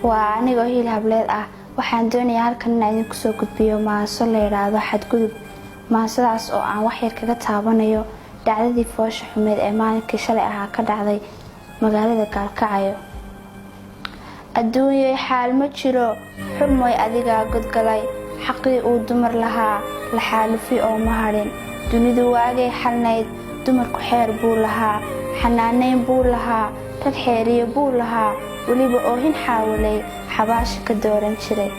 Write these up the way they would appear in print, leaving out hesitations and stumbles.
waa anigoo hiil hableed ah waxaan doonayaa halkan inaan idinku soo gudbiyo maaso la yiraahdo xadgudub. maasadaas oo aan wax yar kaga taabanayo dhacdadii foosha xumeed ee maalinkii shalay ahaa ka dhacday magaalada Gaalkacyo. adduunyay xaal ma jiro xurmoy adiga godgalay xaqii uu dumar lahaa la xaalufi oo ma hadhin. dunidu waagay xalnayd dumarku xeer buu lahaa xanaaneyn buu lahaa rag xeeriyo buu lahaa weliba oohin xaawilay xabaashi ka dooran jiray.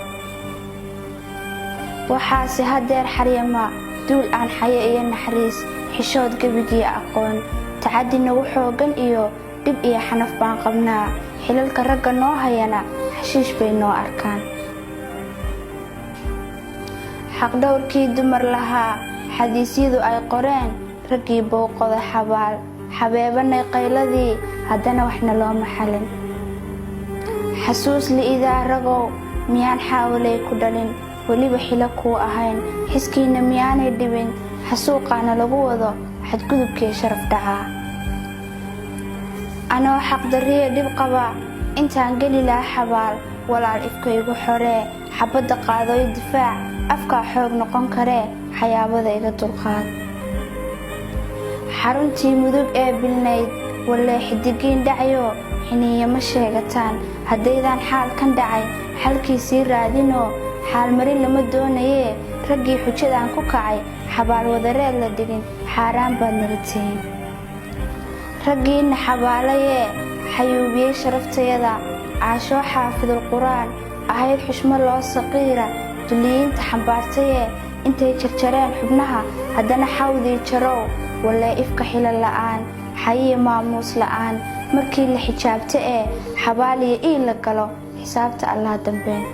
waxaase hadeer xaryama duul aan xaye iyo naxariis xishood gabigii aqoon tacadi nagu xoogan iyo dhib iyo xanaf baan qabnaa xilalka ragga noo hayana xashiish bay noo arkaan. xaq dhowrkii dumar lahaa xadiisyadu ay qoreen raggii booqoda xabaal xabeebanay qayladii haddana waxna looma xalin. xasuus liidaa ragow miyaan xaawilay ku dhalin weliba xilo kuu ahayn xiskiina miyaanay dhibin xasuuqaana lagu wado xadgudubkii sharaf dhacaa. anoo xaqdarriya dhib qaba intaan geli lahaa xabaal walaal ifkaygu xoree xabadda qaadooyo difaac afkaa xoog noqon karee xayaabada iga dulqaad. xaruntii mudug ee bilnayd walee xidigiin dhacyo xiniiya ma sheegataan haddaydaan xaal kan dhacay xalkiisii raadinoo xaalmarin lama doonayee raggii xujadaan ku kacay xabaal wadareed la dhigin xaaraan baad nalatiin. raggiina xabaalayee xayuubiyey sharaftayada caashoo xaafidul qur'aan ahayd xushmo loo saqiira duliyiinta xambaartayee intay jarjareen xubnaha haddana xawdii jarow walee ifka xila la'aan xayiya maamuus la'aan markii la xijaabta ee xabaaliya ii la galo xisaabta allah dambeen.